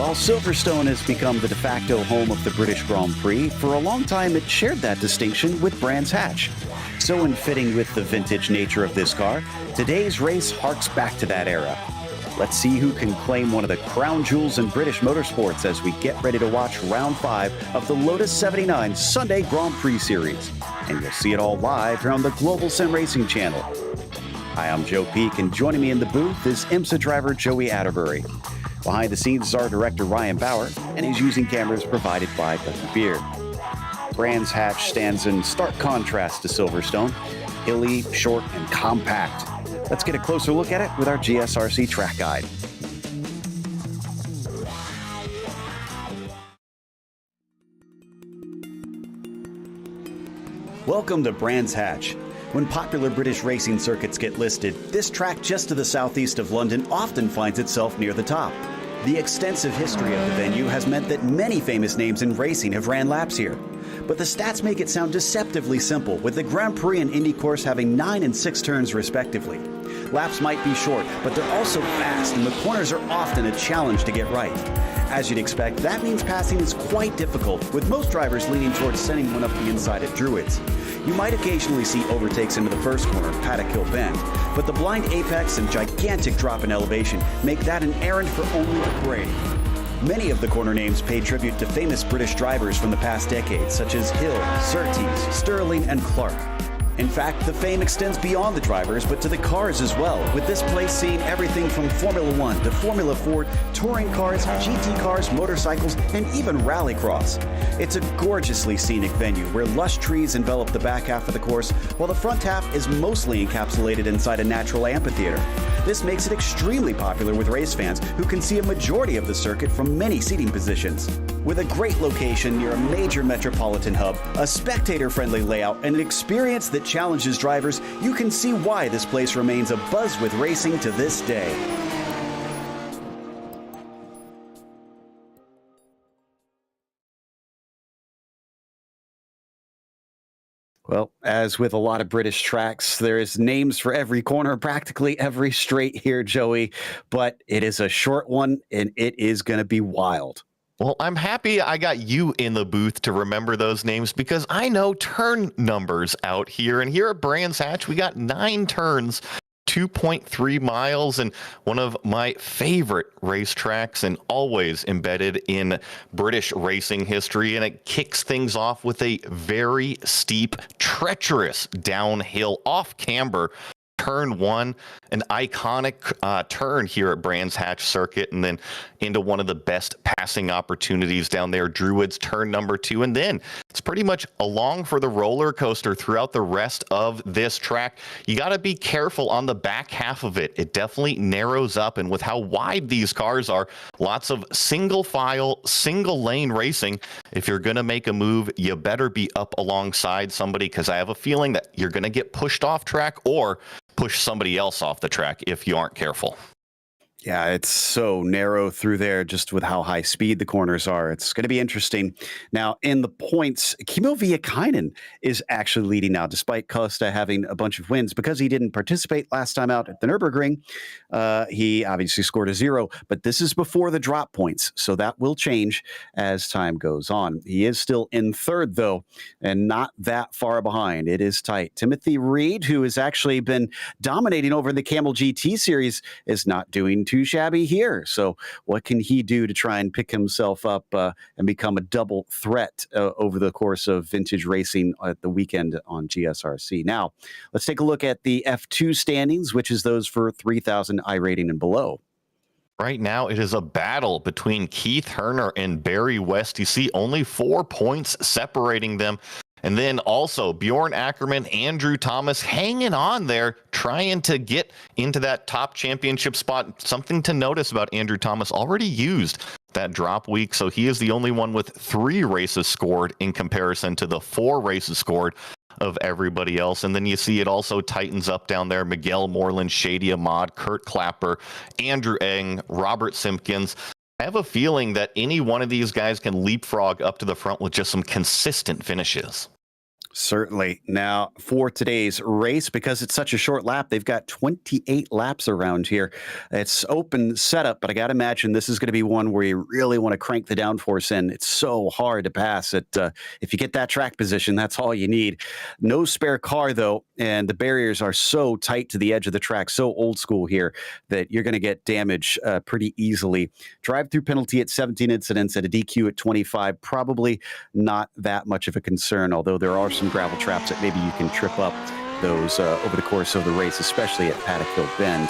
While Silverstone has become the de facto home of the British Grand Prix, for a long time it shared that distinction with Brands Hatch. So in fitting with the vintage nature of this car, today's race harks back to that era. Let's see who can claim one of the crown jewels in British motorsports as we get ready to watch round 5 of the Lotus 79 Sunday Grand Prix Series. And you'll see it all live here on the Global SimRacing Channel. Hi, I'm Joe Peak, and joining me in the booth is IMSA driver Joey Atterbury. Behind the scenes is our director Ryan Bauer, and he's using cameras provided by Dougie Beard. Brands Hatch stands in stark contrast to Silverstone, hilly, short, and compact. Let's get a closer look at it with our GSRC track guide. Welcome to Brands Hatch. When popular British racing circuits get listed, this track just to the southeast of London often finds itself near the top. The extensive history of the venue has meant that many famous names in racing have ran laps here. But the stats make it sound deceptively simple, with the Grand Prix and Indy course having 9 and 6 turns respectively. Laps might be short, but they're also fast, and the corners are often a challenge to get right. As you'd expect, that means passing is quite difficult, with most drivers leaning towards sending one up the inside at Druids. You might occasionally see overtakes into the first corner, Paddock Hill Bend, but the blind apex and gigantic drop in elevation make that an errand for only the brave. Many of the corner names pay tribute to famous British drivers from the past decades, such as Hill, Surtees, Sterling, and Clark. In fact, the fame extends beyond the drivers, but to the cars as well, with this place seeing everything from Formula One to Formula Ford, touring cars, GT cars, motorcycles, and even rallycross. It's a gorgeously scenic venue where lush trees envelop the back half of the course, while the front half is mostly encapsulated inside a natural amphitheater. This makes it extremely popular with race fans who can see a majority of the circuit from many seating positions. With a great location near a major metropolitan hub, a spectator-friendly layout, and an experience that challenges drivers, you can see why this place remains abuzz with racing to this day. Well, as with a lot of British tracks, there is names for every corner, practically every straight here, Joey, but it is a short one, and it is going to be wild. Well, I'm happy I got you in the booth to remember those names because I know turn numbers out here. And here at Brands Hatch, we got 9 turns, 2.3 miles, and one of my favorite racetracks and always embedded in British racing history. And it kicks things off with a very steep, treacherous downhill off camber. Turn 1, an iconic turn here at Brands Hatch Circuit, and then into one of the best passing opportunities down there, Druids turn number 2, and then it's pretty much along for the roller coaster throughout the rest of this track. You got to be careful on the back half of it. It definitely narrows up, and with how wide these cars are, lots of single file, single lane racing. If you're going to make a move, you better be up alongside somebody, because I have a feeling that you're going to get pushed off track or push somebody else off the track if you aren't careful. Yeah, it's so narrow through there just with how high speed the corners are. It's going to be interesting. Now, in the points, Kimmo Viekainen is actually leading now, despite Costa having a bunch of wins. Because he didn't participate last time out at the Nürburgring, he obviously scored a 0, but this is before the drop points, so that will change as time goes on. He is still in third, though, and not that far behind. It is tight. Timothy Reed, who has actually been dominating over in the Camel GT series, is not doing too shabby here. So what can he do to try and pick himself up and become a double threat over the course of vintage racing at the weekend on GSRC? Now, let's take a look at the F2 standings, which is those for 3,000 iRating and below. Right now, it is a battle between Keith Herner and Barry West. You see only 4 points separating them. And then also Bjorn Ackerman, Andrew Thomas hanging on there, trying to get into that top championship spot. Something to notice about Andrew Thomas, already used that drop week, so he is the only one with 3 races scored in comparison to the 4 races scored of everybody else. And then you see it also tightens up down there. Miguel Moreland, Shady Ahmad, Kurt Clapper, Andrew Eng, Robert Simpkins. I have a feeling that any one of these guys can leapfrog up to the front with just some consistent finishes. Certainly. Now, for today's race, because it's such a short lap, they've got 28 laps around here. It's open setup, but I got to imagine this is going to be one where you really want to crank the downforce in. It's so hard to pass it. If you get that track position, that's all you need. No spare car, though, and the barriers are so tight to the edge of the track, so old school here, that you're going to get damage pretty easily. Drive-through penalty at 17 incidents and a DQ at 25, probably not that much of a concern, although there are some gravel traps that maybe you can trip up those over the course of the race, especially at Paddock Hill Bend.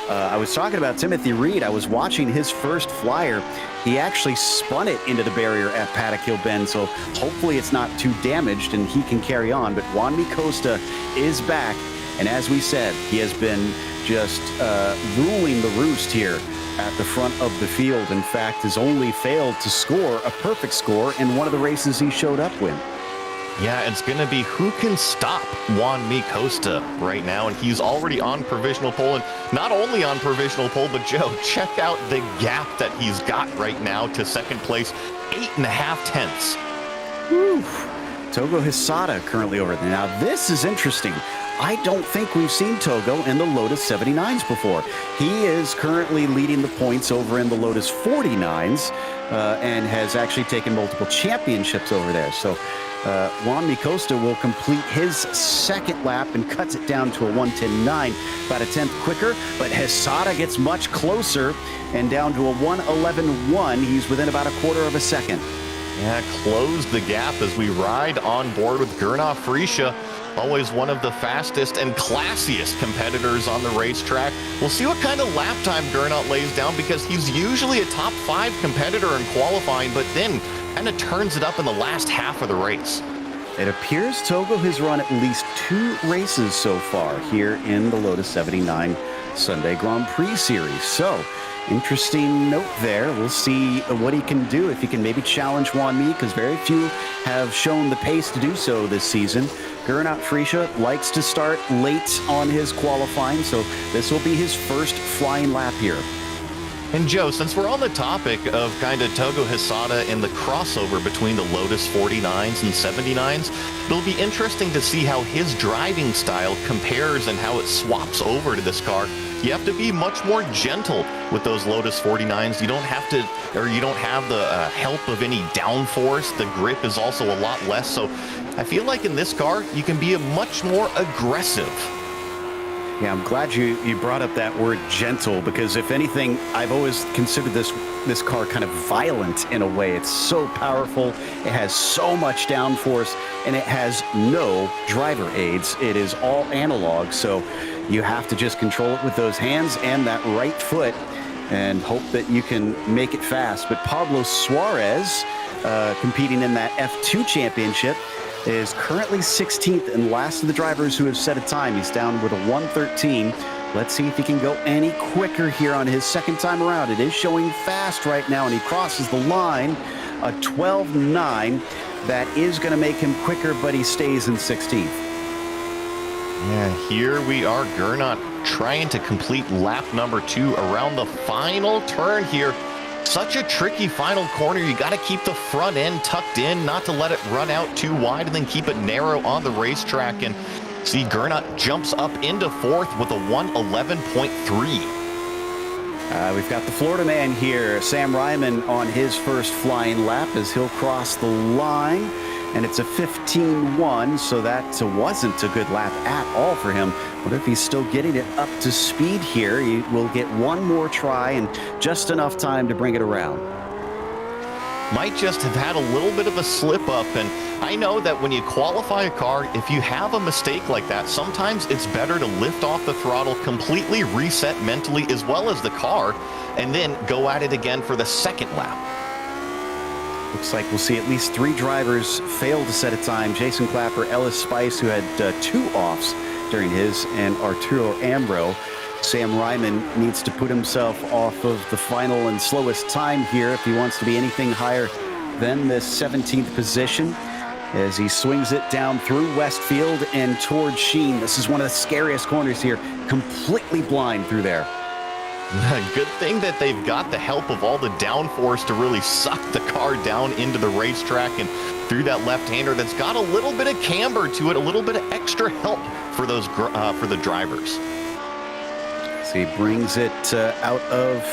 I was talking about Timothy Reed. I was watching his first flyer. He actually spun it into the barrier at Paddock Hill Bend, so hopefully it's not too damaged and he can carry on. But Juan Costa is back, and as we said, he has been just ruling the roost here at the front of the field. In fact, has only failed to score a perfect score in one of the races he showed up with. Yeah, it's going to be who can stop Juan Costa right now, and he's already on provisional pole, and not only on provisional pole, but Joe, check out the gap that he's got right now to second place, 8.5 tenths. Whew. Togo Hisada currently over there. Now, this is interesting. I don't think we've seen Togo in the Lotus 79s before. He is currently leading the points over in the Lotus 49s and has actually taken multiple championships over there. So Juan Costa will complete his second lap and cuts it down to a 1:10.9, about a tenth quicker. But Hisada gets much closer and down to a 1:11.1. He's within about a quarter of a second. Yeah, close the gap as we ride on board with Gernot Frische. Always one of the fastest and classiest competitors on the racetrack. We'll see what kind of lap time Gernot lays down, because he's usually a top 5 competitor in qualifying, but then kind of turns it up in the last half of the race. It appears Togo has run at least 2 races so far here in the Lotus 79 Sunday Grand Prix Series. So, interesting note there. We'll see what he can do, if he can maybe challenge Juan Mi, because very few have shown the pace to do so this season. Gernot Frische likes to start late on his qualifying, so this will be his first flying lap here. And Joe, since we're on the topic of kind of Togo Hisada and the crossover between the Lotus 49s and 79s, it'll be interesting to see how his driving style compares and how it swaps over to this car. You have to be much more gentle with those Lotus 49s. You don't have to, or you don't have the help of any downforce. The grip is also a lot less. So I feel like in this car, you can be a much more aggressive. Yeah, I'm glad you brought up that word gentle, because if anything, I've always considered this car kind of violent in a way. It's so powerful, it has so much downforce, and it has no driver aids. It is all analog, so you have to just control it with those hands and that right foot and hope that you can make it fast. But Pablo Suarez, competing in that F2 championship, is currently 16th and last of the drivers who have set a time. He's down with a 1:13. Let's see if he can go any quicker here on his second time around. It is showing fast right now, and he crosses the line, a 12:9. That is going to make him quicker, but he stays in 16th. Yeah, here we are, Gernot trying to complete lap number 2 around the final turn here. Such a tricky final corner. You got to keep the front end tucked in, not to let it run out too wide, and then keep it narrow on the racetrack. And see, Gernot jumps up into 4th with a 1:11.3. We've got the Florida man here, Sam Ryman, on his first flying lap as he'll cross the line. And it's a 15:1, so that wasn't a good lap at all for him. What if he's still getting it up to speed here? He will get one more try and just enough time to bring it around. Might just have had a little bit of a slip up, and I know that when you qualify a car, if you have a mistake like that, sometimes it's better to lift off the throttle, completely reset mentally as well as the car, and then go at it again for the second lap. Looks like we'll see at least 3 drivers fail to set a time. Jason Clapper, Ellis Spice, who had 2 offs during his, and Arturo Ambro. Sam Ryman needs to put himself off of the final and slowest time here if he wants to be anything higher than this 17th position, as he swings it down through Westfield and towards Sheen. This is one of the scariest corners here, completely blind through there. Good thing that they've got the help of all the downforce to really suck the car down into the racetrack and through that left-hander that's got a little bit of camber to it, a little bit of extra help for those for the drivers. So he brings it out of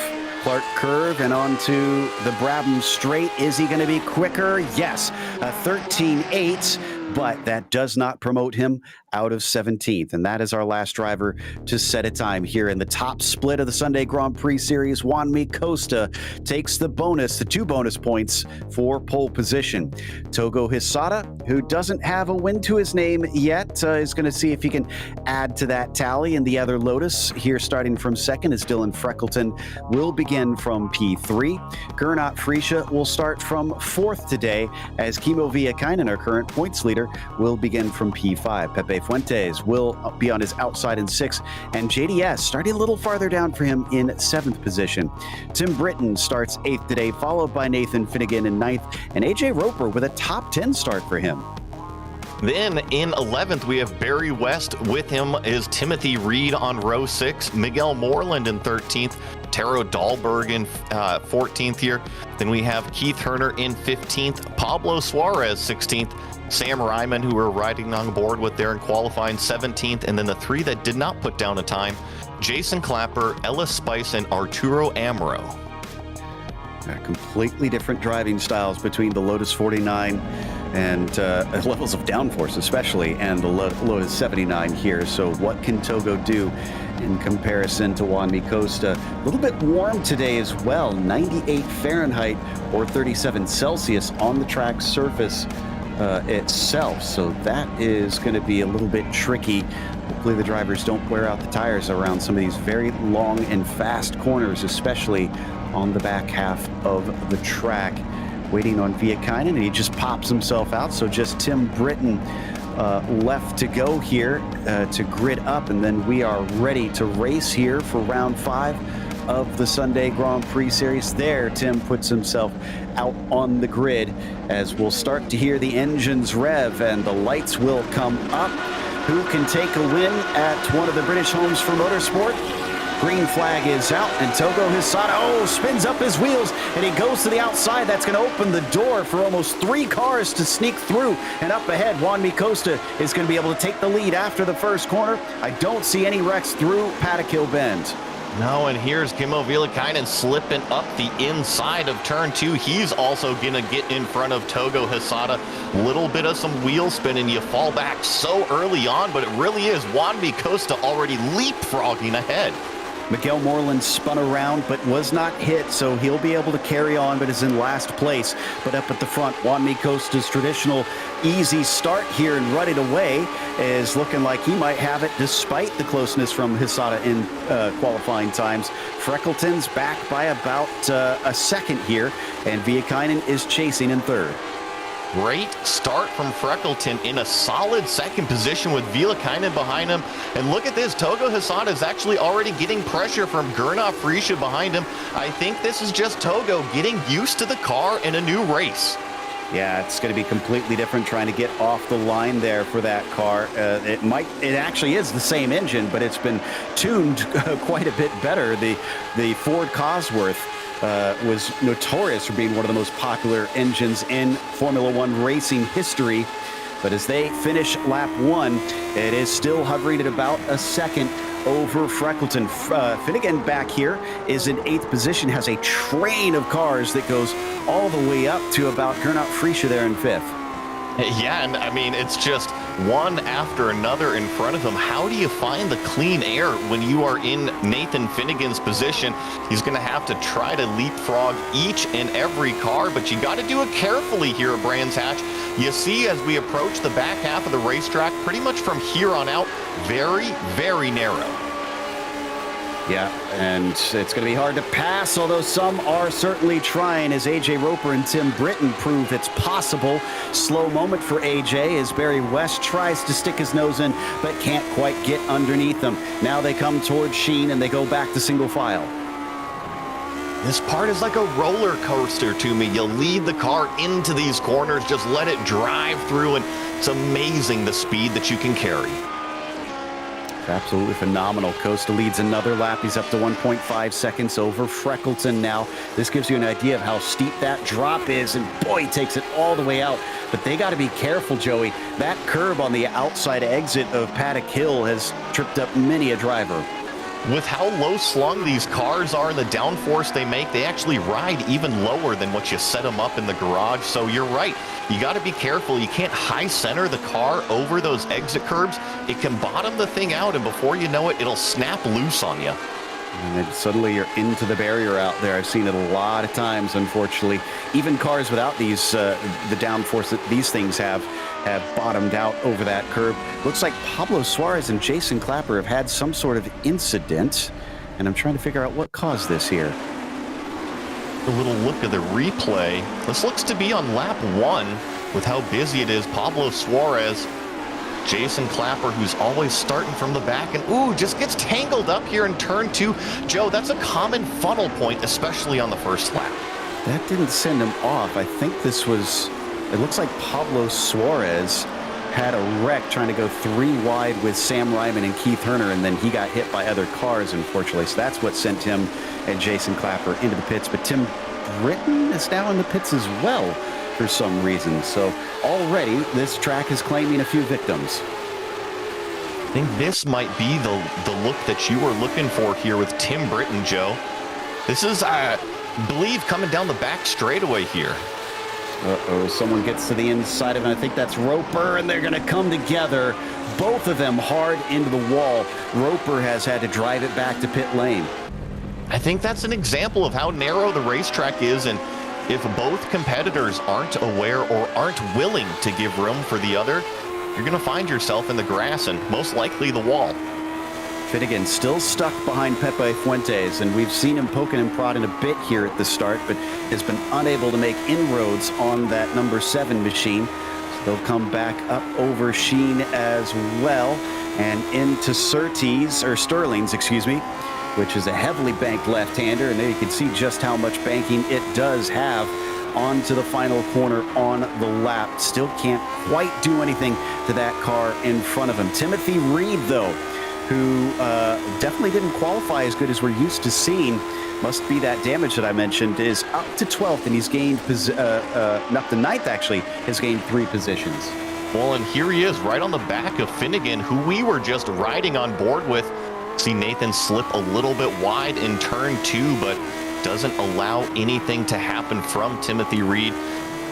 Clark Curve and onto the Brabham Straight. Is he going to be quicker? Yes, a 13.8, but that does not promote him out of 17th. And that is our last driver to set a time here in the top split of the Sunday Grand Prix Series. Juanmi Costa takes the 2 bonus points for pole position. Togo Hisada, who doesn't have a win to his name yet, is going to see if he can add to that tally. And the other Lotus here starting from second is Dylan Freckleton will begin from P3. Gernot Friesche will start from fourth today as Kimo Viekainen, our current points leader, will begin from P5. Pepe Fuentes will be on his outside in 6th, and JDS starting a little farther down for him in 7th position. Tim Britton starts 8th today, followed by Nathan Finnegan in 9th, and AJ Roper with a top 10 start for him. Then in 11th, we have Barry West. With him is Timothy Reed on row 6, Miguel Moreland in 13th, Taro Dahlberg in 14th here. Then we have Keith Herner in 15th, Pablo Suarez 16th, Sam Ryman, who we're riding on board with there in qualifying 17th, and then the 3 that did not put down a time, Jason Clapper, Ellis Spice, and Arturo Amaro. Completely different driving styles between the Lotus 49 and levels of downforce especially, and the Lotus 79 here. So what can Togo do in comparison to Juanmi Costa? A little bit warm today as well, 98 Fahrenheit or 37 Celsius on the track surface itself. So that is going to be a little bit tricky. Hopefully the drivers don't wear out the tires around some of these very long and fast corners, especially on the back half of the track. Waiting on Viekainen, and he just pops himself out. So just Tim Britton left to go here to grid up, and then we are ready to race here for round 5 of the Sunday Grand Prix Series. There, Tim puts himself out on the grid as we'll start to hear the engines rev and the lights will come up. Who can take a win at one of the British homes for motorsport? Green flag is out, and Togo Hisada, spins up his wheels, and he goes to the outside. That's going to open the door for almost 3 cars to sneak through. And up ahead, Juanmi Costa is going to be able to take the lead after the first corner. I don't see any wrecks through Paddock Hill Bend. No, and here's Kimo Viekainen slipping up the inside of turn 2. He's also going to get in front of Togo Hisada. Little bit of some wheel spin, and you fall back so early on, but it really is Juanmi Costa already leapfrogging ahead. Miguel Moreland spun around but was not hit, so he'll be able to carry on, but is in last place. But up at the front, Juanmi Costa's traditional easy start here and run it away is looking like he might have it despite the closeness from Hisada in qualifying times. Freckleton's back by about a second here, and Viekainen is chasing in 3rd. Great start from Freckleton in a solid 2nd position with Viekainen behind him. And look at this, Togo Hisada is actually already getting pressure from Gernot Friesche behind him. I think this is just Togo getting used to the car in a new race. Yeah, it's going to be completely different trying to get off the line there for that car. It actually is the same engine, but it's been tuned quite a bit better. The Ford Cosworth was notorious for being one of the most popular engines in Formula One racing history. But as they finish lap 1, it is still hovering at about a second over Freckleton. Finnegan back here is in 8th position, has a train of cars that goes all the way up to about Gernot Friesche there in 5th. Yeah, and I mean, it's just one after another in front of him. How do you find the clean air when you are in Nathan Finnegan's position? He's going to have to try to leapfrog each and every car, but you got to do it carefully here at Brands Hatch. You see, as we approach the back half of the racetrack, pretty much from here on out, very, very narrow. Yeah, and it's going to be hard to pass, although some are certainly trying, as AJ Roper and Tim Britton prove it's possible. Slow moment for AJ as Barry West tries to stick his nose in, but can't quite get underneath them. Now they come towards Sheen, and they go back to single file. This part is like a roller coaster to me. You lead the car into these corners, just let it drive through, and it's amazing the speed that you can carry. It's absolutely phenomenal. Costa leads another lap. He's up to 1.5 seconds over Freckleton now. This gives you an idea of how steep that drop is, and boy, he takes it all the way out. But they got to be careful, Joey. That curb on the outside exit of Paddock Hill has tripped up many a driver. With how low slung these cars are and the downforce they make, they actually ride even lower than what you set them up in the garage. So you're right. You got to be careful. You can't high center the car over those exit curbs. It can bottom the thing out, and before you know it, it'll snap loose on you. And then suddenly you're into the barrier out there. I've seen it a lot of times, unfortunately. Even cars without these, the downforce that these things have bottomed out over that curb. Looks like Pablo Suarez and Jason Clapper have had some sort of incident, and I'm trying to figure out what caused this here. A little look at the replay. This looks to be on lap 1 with how busy it is. Pablo Suarez, Jason Clapper, who's always starting from the back, and ooh, just gets tangled up here in turn 2. Joe, that's a common funnel point, especially on the first lap. That didn't send him off. I think this was, it looks like Pablo Suarez had a wreck trying to go 3 wide with Sam Ryman and Keith Herner, and then he got hit by other cars, unfortunately. So that's what sent him and Jason Clapper into the pits. But Tim Britton is now in the pits as well for some reason. So already this track is claiming a few victims. I think this might be the look that you were looking for here with Tim Britton, Joe. This is, I believe, coming down the back straightaway here. Uh-oh, someone gets to the inside of it. I think that's Roper, and they're going to come together. Both of them hard into the wall. Roper has had to drive it back to pit lane. I think that's an example of how narrow the racetrack is, and if both competitors aren't aware or aren't willing to give room for the other, you're going to find yourself in the grass and most likely the wall. Finnegan still stuck behind Pepe Fuentes, and we've seen him poking and prodding a bit here at the start, but has been unable to make inroads on that number 7 machine. So they'll come back up over Sheen as well, and into Sterling's, excuse me, which is a heavily banked left-hander, and there you can see just how much banking it does have onto the final corner on the lap. Still can't quite do anything to that car in front of him. Timothy Reed, though, who definitely didn't qualify as good as we're used to seeing, must be that damage that I mentioned, is up to 12th, and he's gained, up to 9th actually, has gained 3 positions. Well, and here he is right on the back of Finnegan, who we were just riding on board with. See Nathan slip a little bit wide in turn 2, but doesn't allow anything to happen from Timothy Reed.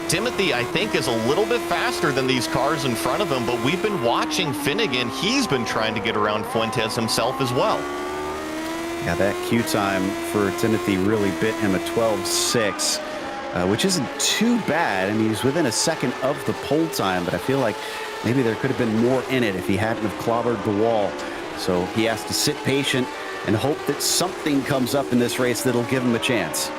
Timothy, I think, is a little bit faster than these cars in front of him, but we've been watching Finnegan. He's been trying to get around Fuentes himself as well. Yeah, that queue time for Timothy really bit him a 12.6, which isn't too bad. I mean, he's within a second of the pole time, but I feel like maybe there could have been more in it if he hadn't have clobbered the wall. So he has to sit patient and hope that something comes up in this race that'll give him a chance.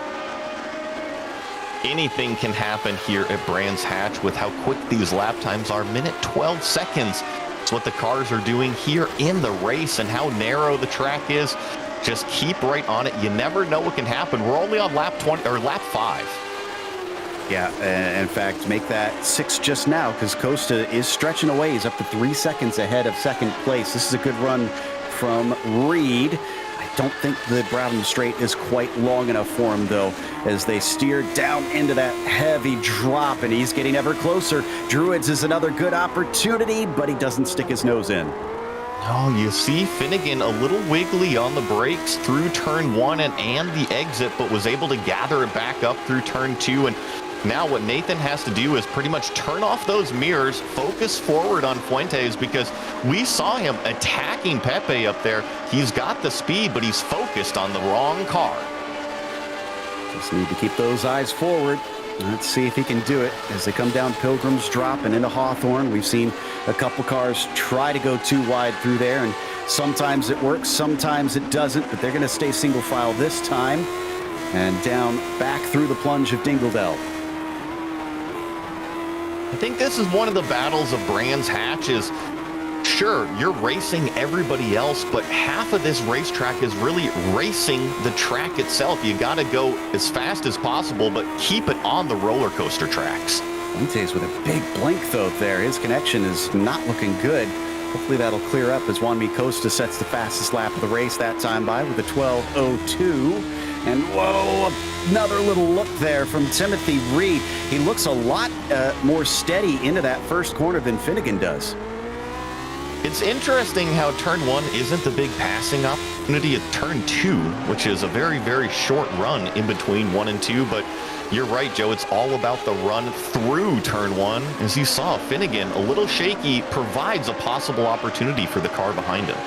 Anything can happen here at Brands Hatch with how quick these lap times are. Minute 12 seconds. It's what the cars are doing here in the race, and how narrow the track is. Just keep right on it. You never know what can happen. We're only on lap 20 or lap 5. Yeah, in fact, make that 6 just now, because Costa is stretching away. He's up to 3 seconds ahead of second place. This is a good run from Reed. I don't think the Broughton Straight is quite long enough for him, though, as they steer down into that heavy drop, and he's getting ever closer. Druids is another good opportunity, but he doesn't stick his nose in. Oh, you see Finnegan a little wiggly on the brakes through turn 1 and the exit, but was able to gather it back up through turn 2. And now what Nathan has to do is pretty much turn off those mirrors, focus forward on Fuentes, because we saw him attacking Pepe up there. He's got the speed, but he's focused on the wrong car. Just need to keep those eyes forward. Let's see if he can do it as they come down Pilgrim's Drop and into Hawthorne. We've seen a couple cars try to go too wide through there, and sometimes it works, sometimes it doesn't, but they're going to stay single file this time and down back through the plunge of Dingledell. I think this is one of the battles of Brands Hatch. Is sure, you're racing everybody else, but half of this racetrack is really racing the track itself. You got to go as fast as possible, but keep it on the roller coaster tracks. Fuentes with a big blink, though, there. His connection is not looking good. Hopefully that'll clear up as Juan Costa sets the fastest lap of the race that time by with a 12:02. And whoa, another little look there from Timothy Reed. He looks a lot more steady into that first corner than Finnegan does. It's interesting how turn 1 isn't the big passing opportunity at turn 2, which is a very, very short run in between 1 and 2. But you're right, Joe. It's all about the run through turn 1. As you saw, Finnegan, a little shaky, provides a possible opportunity for the car behind him.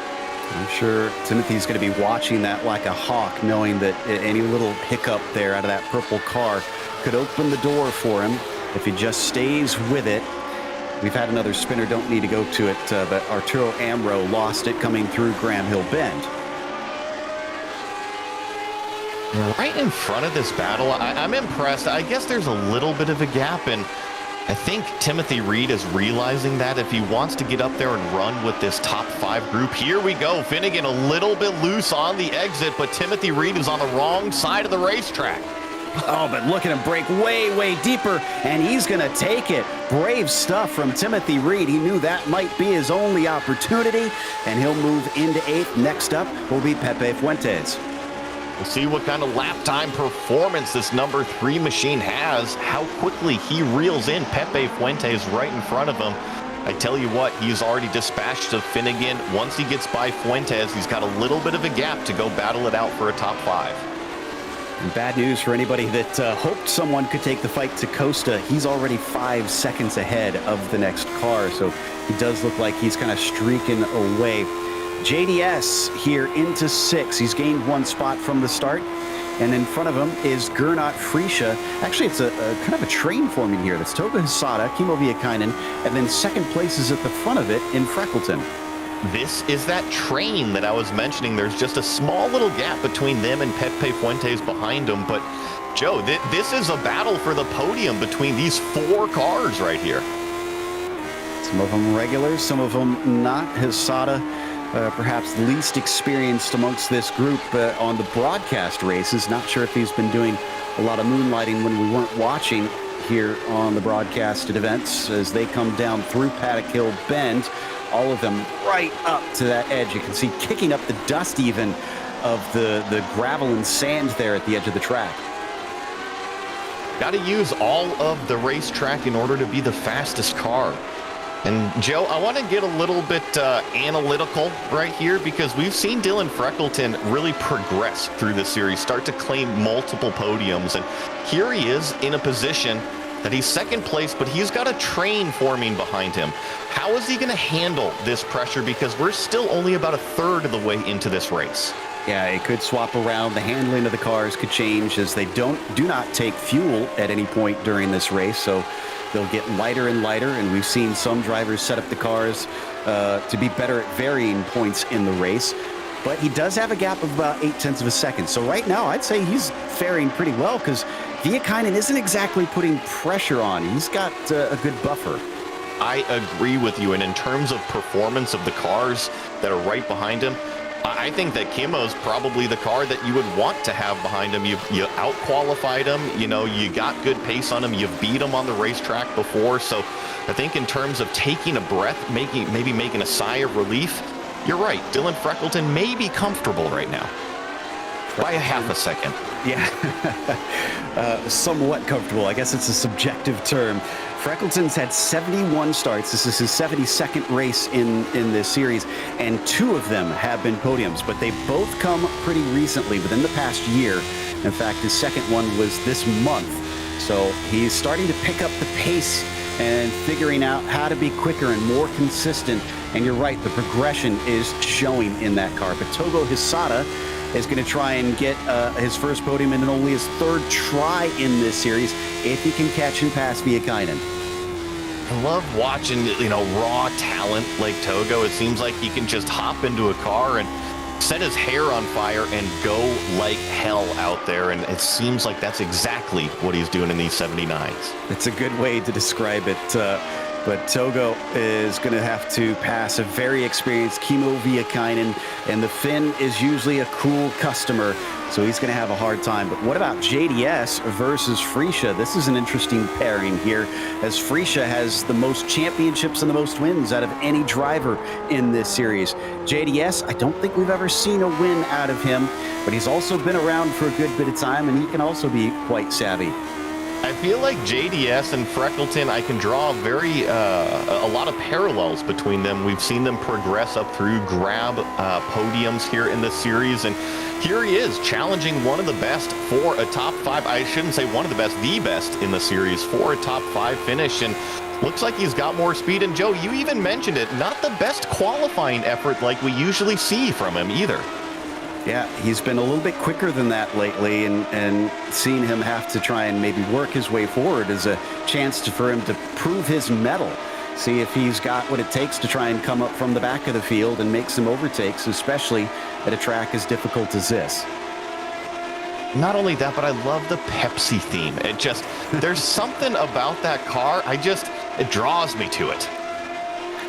I'm sure Timothy's going to be watching that like a hawk, knowing that any little hiccup there out of that purple car could open the door for him if he just stays with it. We've had another spinner, don't need to go to it, but Arturo Amro lost it coming through Graham Hill Bend. Right in front of this battle, I'm impressed. I guess there's a little bit of a gap, and I think Timothy Reed is realizing that if he wants to get up there and run with this top 5 group. Here we go. Finnegan a little bit loose on the exit, but Timothy Reed is on the wrong side of the racetrack. Oh, but look at him break way, way deeper, and he's going to take it. Brave stuff from Timothy Reed. He knew that might be his only opportunity, and he'll move into 8th. Next up will be Pepe Fuentes. We'll see what kind of lap time performance this number 3 machine has, how quickly he reels in Pepe Fuentes right in front of him. I tell you what, he's already dispatched of Finnegan. Once he gets by Fuentes, he's got a little bit of a gap to go battle it out for a top 5. And bad news for anybody that hoped someone could take the fight to Costa. He's already 5 seconds ahead of the next car, so he does look like he's kind of streaking away. JDS here into 6. He's gained 1 spot from the start. And in front of him is Gernot Friesche. Actually, it's a kind of a train forming here. That's Toga Hisada, Kimmo Viekainen, and then second place is at the front of it in Freckleton. This is that train that I was mentioning. There's just a small little gap between them and Pepe Fuentes behind them. But, Joe, this is a battle for the podium between these 4 cars right here. Some of them regulars, some of them not. Hisada, perhaps least experienced amongst this group on the broadcast races. Not sure if he's been doing a lot of moonlighting when we weren't watching here on the broadcasted events as they come down through Paddock Hill Bend. All of them right up to that edge. You can see kicking up the dust even of the gravel and sand there at the edge of the track. Got to use all of the racetrack in order to be the fastest car. And Joe, I want to get a little bit analytical right here because we've seen Dylan Freckleton really progress through the series, start to claim multiple podiums. And here he is in a position that he's second place, but he's got a train forming behind him. How is he going to handle this pressure? Because we're still only about a third of the way into this race. Yeah, it could swap around. The handling of the cars could change as they do not take fuel at any point during this race. So they'll get lighter and lighter. And we've seen some drivers set up the cars to be better at varying points in the race. But he does have a gap of about 0.8 of a second. So right now, I'd say he's faring pretty well because Viekainen isn't exactly putting pressure on. He's got a good buffer. I agree with you. And in terms of performance of the cars that are right behind him, I think that Kimmo's probably the car that you would want to have behind him. You out-qualified him. You know, you got good pace on him. You've beat him on the racetrack before. So I think in terms of taking a breath, maybe making a sigh of relief, you're right. Dylan Freckleton may be comfortable right now. By a half a second. Yeah, somewhat comfortable. I guess it's a subjective term. Freckleton's had 71 starts. This is his 72nd race in this series, and 2 of them have been podiums, but they both come pretty recently, within the past year. In fact, his second one was this month. So he's starting to pick up the pace and figuring out how to be quicker and more consistent. And you're right, the progression is showing in that car. But Togo Hisada is going to try and get his first podium in only his 3rd try in this series if he can catch and pass Viekainen. I love watching, raw talent like Togo. It seems like he can just hop into a car and set his hair on fire and go like hell out there. And it seems like that's exactly what he's doing in these 79s. It's a good way to describe it. But Togo is going to have to pass a very experienced Kimmo Viekainen, and the Finn is usually a cool customer. so he's going to have a hard time. But what about JDS versus Freesia? This is an interesting pairing here, as Freesia has the most championships and the most wins out of any driver in this series. JDS, I don't think we've ever seen a win out of him, but he's also been around for a good bit of time, and he can also be quite savvy. I feel like JDS and Freckleton, I can draw a lot of parallels between them. We've seen them progress up through, grab podiums here in this series, and here he is challenging one of the best for a top 5. I shouldn't say one of the best in the series for a top 5 finish, and looks like he's got more speed. And Joe, you even mentioned it, not the best qualifying effort like we usually see from him either. Yeah, he's been a little bit quicker than that lately, and seeing him have to try and maybe work his way forward is a chance for him to prove his mettle. See if he's got what it takes to try and come up from the back of the field and make some overtakes, especially at a track as difficult as this. Not only that, but I love the Pepsi theme. It just, there's something about that car, it draws me to it.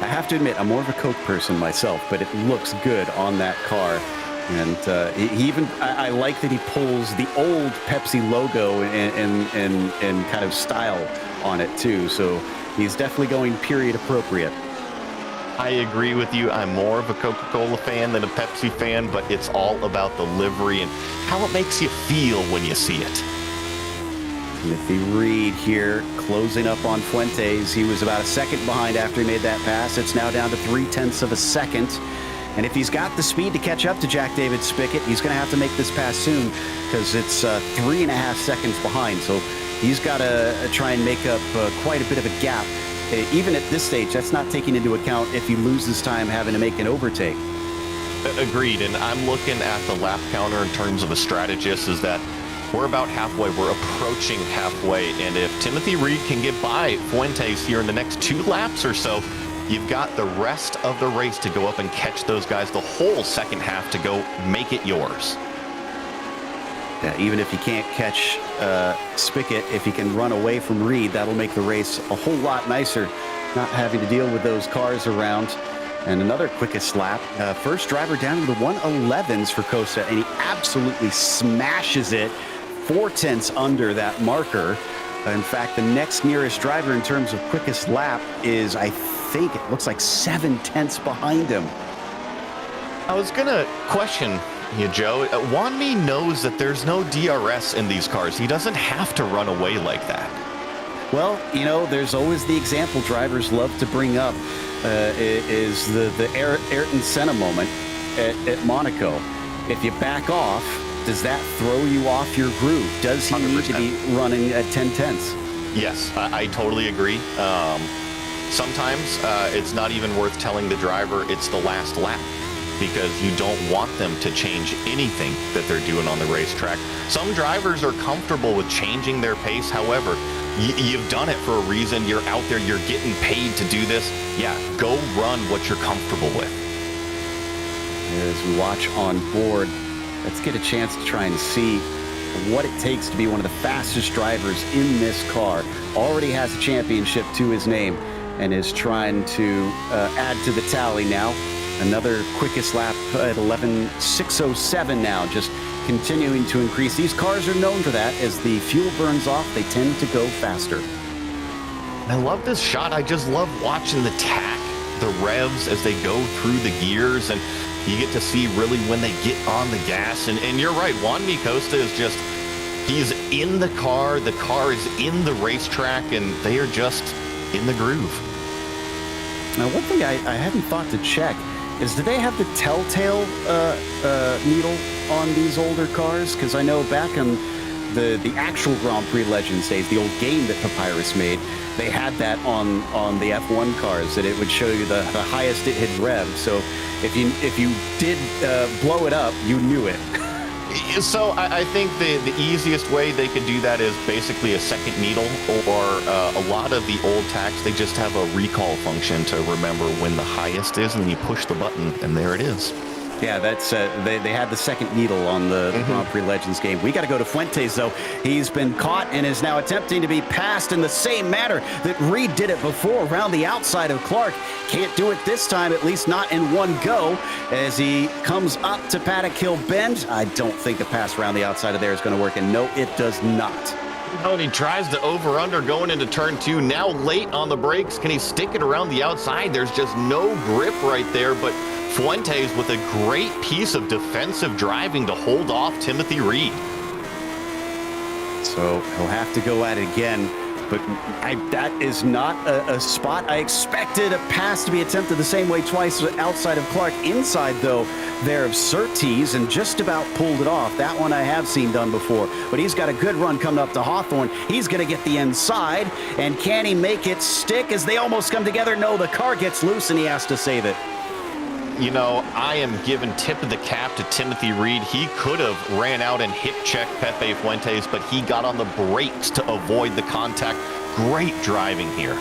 I have to admit, I'm more of a Coke person myself, but it looks good on that car. And I like that he pulls the old Pepsi logo and kind of style on it too. So he's definitely going period appropriate. I agree with you. I'm more of a Coca-Cola fan than a Pepsi fan, but it's all about the livery and how it makes you feel when you see it. Timothy Reed here closing up on Fuentes. He was about a second behind after he made that pass. It's now down to 0.3 of a second. And if he's got the speed to catch up to Jack David Spickett, he's going to have to make this pass soon, because it's 3.5 seconds behind. So he's got to try and make up quite a bit of a gap. Even at this stage, that's not taking into account if he loses time having to make an overtake. Agreed. And I'm looking at the lap counter in terms of a strategist, is that we're about halfway. We're approaching halfway. And if Timothy Reed can get by Fuentes here in the next 2 laps or so, you've got the rest of the race to go up and catch those guys, the whole second half to go make it yours. Yeah, even if you can't catch Spickett, if you can run away from Reed, that'll make the race a whole lot nicer, not having to deal with those cars around. And another quickest lap. First driver down to the 111s for Costa, and he absolutely smashes it 0.4 under that marker. In fact, the next nearest driver in terms of quickest lap is, I think, it looks like 0.7 behind him. I was going to question you, Joe. Ronnie knows that there's no DRS in these cars. He doesn't have to run away like that. Well, you know, there's always the example drivers love to bring up is the Ayrton Senna moment at Monaco. If you back off, does that throw you off your groove? Does he 100%. Need to be running at 0.10? Yes, I totally agree. Sometimes it's not even worth telling the driver it's the last lap, because you don't want them to change anything that they're doing on the racetrack. Some drivers are comfortable with changing their pace. However, you've done it for a reason. You're out there. You're getting paid to do this. Yeah, go run what you're comfortable with. As we watch on board, let's get a chance to try and see what it takes to be one of the fastest drivers in this car. Already has a championship to his name and is trying to add to the tally now. Another quickest lap at 11.607 now, just continuing to increase. These cars are known for that. As the fuel burns off, they tend to go faster. I love this shot. I just love watching the tack, the revs as they go through the gears, and you get to see really when they get on the gas. And you're right, Juan Costa is just, he's in the car is in the racetrack, and they are just in the groove. Now, one thing I hadn't thought to check is, do they have the telltale needle on these older cars? Because I know back in the actual Grand Prix Legends days, the old game that Papyrus made, they had that on the F1 cars, that it would show you the highest it had revved. So if you did blow it up, you knew it. So I think the easiest way they could do that is basically a second needle, or a lot of the old tacks, they just have a recall function to remember when the highest is, and then you push the button, and there it is. Yeah, that's they had the second needle on the Grand Prix Legends game. We got to go to Fuentes, though. He's been caught and is now attempting to be passed in the same manner that Reed did it before, around the outside of Clark. Can't do it this time, at least not in one go, as he comes up to Paddock Hill Bend. I don't think a pass around the outside of there is going to work, and no, it does not. Oh, and he tries to over-under going into turn 2. Now late on the brakes. Can he stick it around the outside? There's just no grip right there, but Fuentes with a great piece of defensive driving to hold off Timothy Reed. So he'll have to go at it again. But that is not a spot. I expected a pass to be attempted the same way twice outside of Clark. Inside, though, there of Surtees, and just about pulled it off. That one I have seen done before. But he's got a good run coming up to Hawthorne. He's going to get the inside. And can he make it stick as they almost come together? No, the car gets loose, and he has to save it. You know, I am giving tip of the cap to Timothy Reed. He could have ran out and hip checked Pepe Fuentes, but he got on the brakes to avoid the contact. Great driving here.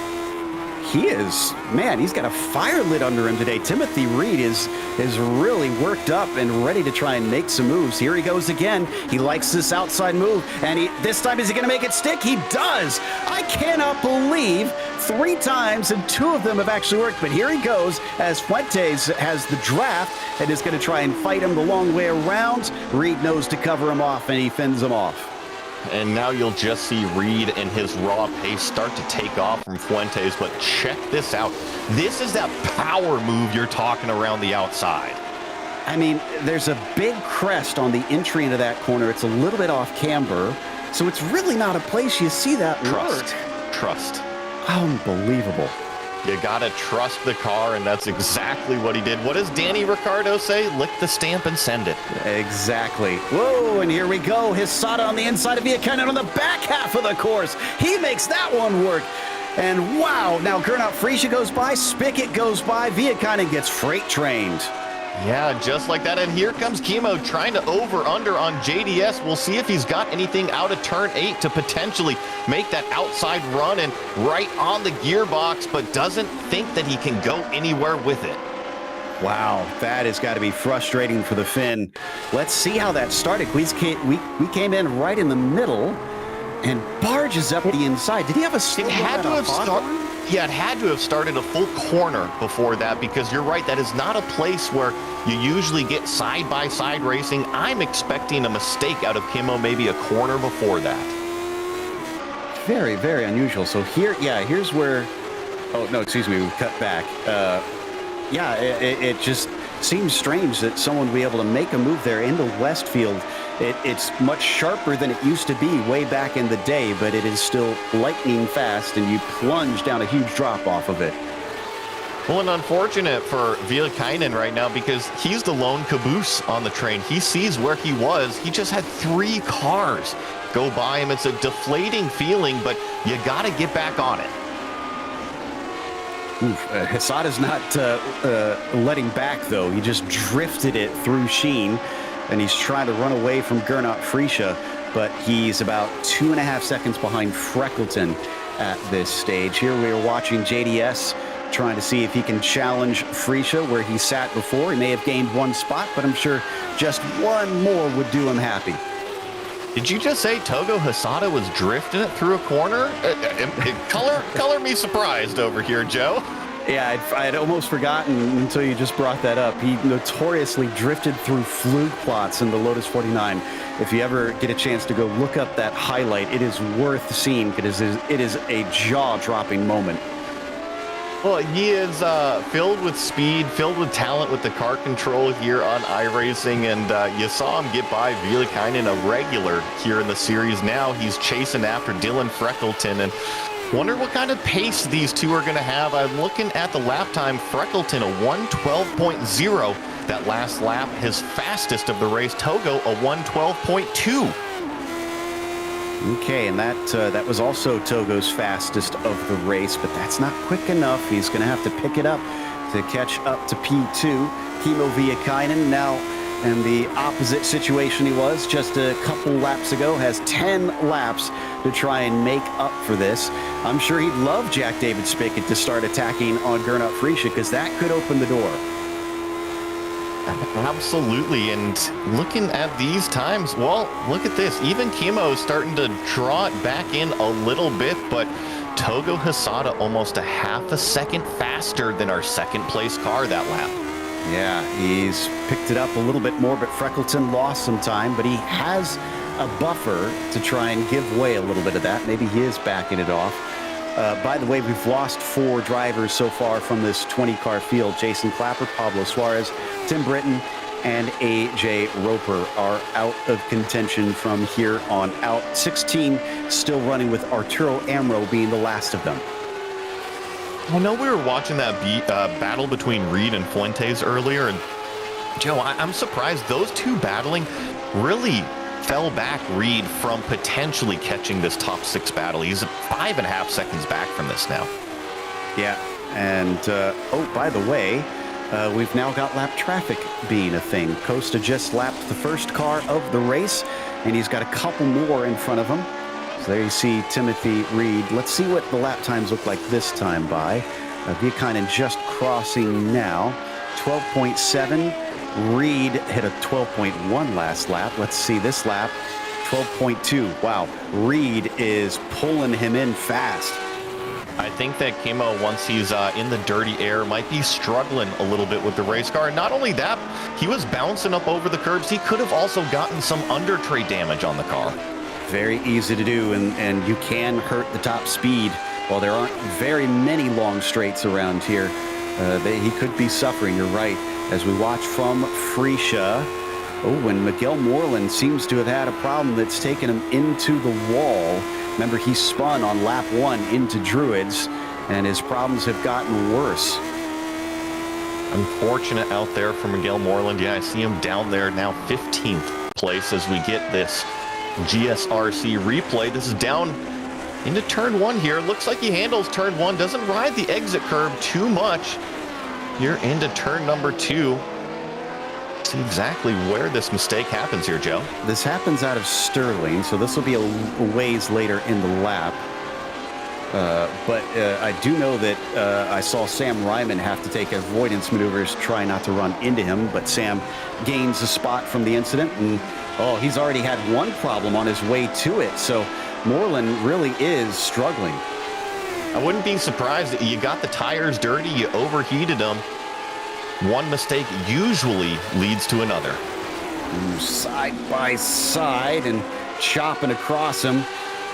He is, man, he's got a fire lit under him today. Timothy Reed is really worked up and ready to try and make some moves. Here he goes again. He likes this outside move, and this time, is he going to make it stick? He does. I cannot believe 3 times, and 2 of them have actually worked, but here he goes as Fuentes has the draft and is going to try and fight him the long way around. Reed knows to cover him off, and he fends him off. And now you'll just see Reed and his raw pace start to take off from Fuentes, but check this out. This is that power move you're talking around the outside. I mean, there's a big crest on the entry into that corner. It's a little bit off camber, so it's really not a place you see that Trust. work. Trust. Unbelievable. You gotta trust the car, and that's exactly what he did. What does Danny Ricciardo say? Lick the stamp and send it. Exactly. Whoa, and here we go. Hisada on the inside of Viakannan on the back half of the course. He makes that one work. And wow, now Gernot Friesche goes by, Spickett goes by, Viakannan gets freight trained. Yeah, just like that. And here comes Kimo trying to over-under on JDS. We'll see if he's got anything out of turn 8 to potentially make that outside run and right on the gearbox, but doesn't think that he can go anywhere with it. Wow, that has got to be frustrating for the Finn. Let's see how that started. We came in right in the middle and barges up the inside. Did he have a slow? It had to have started. Yeah, it had to have started a full corner before that, because you're right, that is not a place where you usually get side-by-side racing. I'm expecting a mistake out of Kimo, maybe a corner before that. Very, very unusual. So here, yeah, here's where, oh, no, excuse me, we cut back. Yeah, it just seems strange that someone would be able to make a move there into Westfield. It's much sharper than it used to be way back in the day, but it is still lightning fast, and you plunge down a huge drop off of it. Well, and unfortunate for Viakannan right now, because he's the lone caboose on the train. He sees where he was. He just had 3 cars go by him. It's a deflating feeling, but you got to get back on it. Hisada's not letting back, though. He just drifted it through Sheen, and he's trying to run away from Gernot Friesche, but he's about 2.5 seconds behind Freckleton at this stage. Here we are watching JDS trying to see if he can challenge Friesche where he sat before. He may have gained 1 spot, but I'm sure just 1 more would do him happy. Did you just say Togo Hisada was drifting it through a corner? Color me surprised over here, Joe. Yeah, I had almost forgotten until you just brought that up. He notoriously drifted through fluke plots in the Lotus 49. If you ever get a chance to go look up that highlight, it is worth seeing because it is a jaw-dropping moment. Well, he is filled with speed, filled with talent with the car control here on iRacing, and you saw him get by Viakannan, a regular here in the series. Now he's chasing after Dylan Freckleton, and wonder what kind of pace these two are going to have. I'm looking at the lap time. Freckleton, a 1:12.0. That last lap, his fastest of the race. Togo, a 1:12.2. Okay, and that was also Togo's fastest of the race, but that's not quick enough. He's going to have to pick it up to catch up to P2. Kimo Viakannan now in the opposite situation he was just a couple laps ago, has 10 laps to try and make up for this. I'm sure he'd love Jack David Spickett to start attacking on Gernot Friesche because that could open the door. Absolutely. And looking at these times, well, look at this. Even Kimo is starting to draw it back in a little bit, but Togo Hisada almost a half a second faster than our second place car that lap. Yeah, he's picked it up a little bit more, but Freckleton lost some time, but he has a buffer to try and give way a little bit of that. Maybe he is backing it off. By the way, we've lost 4 drivers so far from this 20-car field. Jason Clapper, Pablo Suarez, Tim Britton, and A.J. Roper are out of contention from here on out. 16 still running, with Arturo Amro being the last of them. I know we were watching that battle between Reed and Fuentes earlier, and Joe, I'm surprised those two battling really fell back Reed from potentially catching this top 6 battle. He's 5.5 seconds back from this now. Yeah, and oh, by the way, we've now got lap traffic being a thing. Costa just lapped the first car of the race, and he's got a couple more in front of him. So there you see Timothy Reed. Let's see what the lap times look like this time by. Viekainen just crossing now, 12.7. Reed hit a 12.1 last lap. Let's see this lap, 12.2. Wow, Reed is pulling him in fast. I think that Kimo, once he's in the dirty air, might be struggling a little bit with the race car. And not only that, he was bouncing up over the curbs. He could have also gotten some under tray damage on the car. Very easy to do, and you can hurt the top speed. While there aren't very many long straights around here, he could be suffering, you're right. As we watch from Freesia, oh, and Miguel Moreland seems to have had a problem that's taken him into the wall. Remember, he spun on lap 1 into Druids, and his problems have gotten worse. Unfortunate out there for Miguel Moreland. Yeah, I see him down there now, 15th place as we get this GSRC replay. This is down into turn 1 here. Looks like he handles turn 1, doesn't ride the exit curb too much. Here into turn number 2. See exactly where this mistake happens here, Joe. This happens out of Sterling, so this will be a ways later in the lap. But I do know that I saw Sam Ryman have to take avoidance maneuvers, try not to run into him, but Sam gains a spot from the incident, and oh, he's already had one problem on his way to it, so Moreland really is struggling. I wouldn't be surprised that you got the tires dirty, you overheated them. One mistake usually leads to another. Side by side and chopping across him.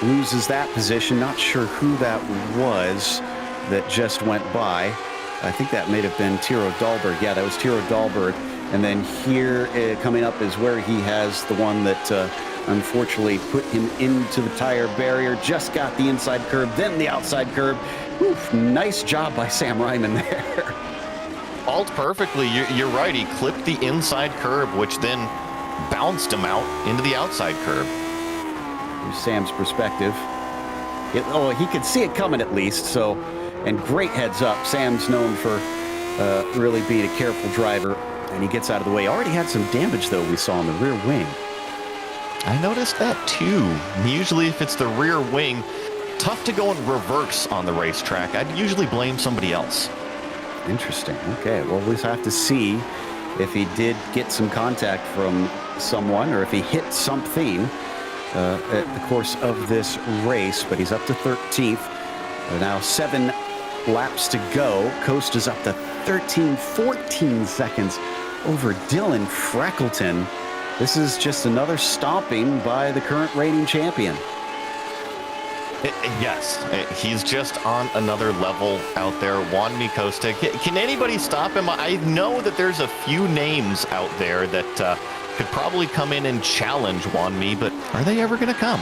Loses that position. Not sure who that was that just went by. I think that may have been Tiro Dahlberg. Yeah, that was Tiro Dahlberg. And then here coming up is where he has the one that unfortunately put him into the tire barrier. Just got the inside curb, then the outside curb. Oof, nice job by Sam Ryman there. Called perfectly. You're right. He clipped the inside curb, which then bounced him out into the outside curb. Here's Sam's perspective. He could see it coming at least. So, and great heads up. Sam's known for really being a careful driver, and he gets out of the way. Already had some damage though. We saw on the rear wing. I noticed that too. Usually, if it's the rear wing, tough to go in reverse on the racetrack. I'd usually blame somebody else. Interesting. Okay, well, we'll have to see if he did get some contact from someone or if he hit something at the course of this race. But he's up to 13th. Now 7 laps to go. Costa's up to 14 seconds over Dylan Freckleton. This is just another stomping by the current reigning champion. Yes, he's just on another level out there. Juan Costa. Can anybody stop him? I know that there's a few names out there that could probably come in and challenge Juan Mi, but are they ever going to come?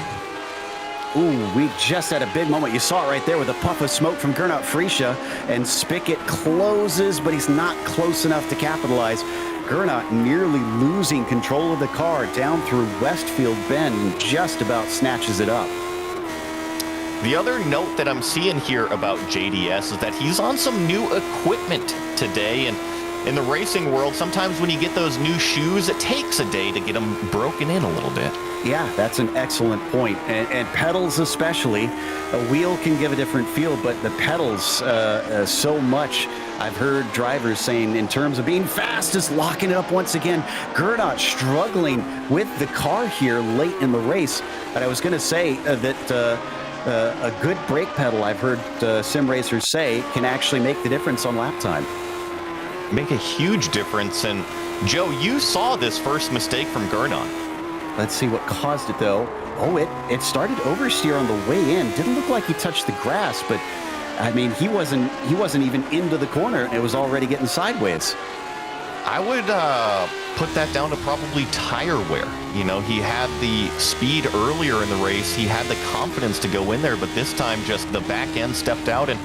Ooh, we just had a big moment. You saw it right there with a puff of smoke from Gernot Freesia, and Spickett closes, but he's not close enough to capitalize. Gernot nearly losing control of the car down through Westfield Bend and just about snatches it up. The other note that I'm seeing here about JDS is that he's on some new equipment today, and in the racing world, sometimes when you get those new shoes, it takes a day to get them broken in a little bit. Yeah, that's an excellent point. And pedals especially. A wheel can give a different feel, but the pedals so much I've heard drivers saying in terms of being fast is locking it up once again. Gernot struggling with the car here late in the race. But I was going to say that a good brake pedal, I've heard sim racers say, can actually make the difference on lap time. Make a huge difference. And Joe, you saw this first mistake from Gernot. Let's see what caused it, though. Oh, it started oversteer on the way in. Didn't look like he touched the grass, but I mean, he wasn't even into the corner, and it was already getting sideways. I would put that down to probably tire wear. You know, he had the speed earlier in the race. He had the confidence to go in there, but this time just the back end stepped out. And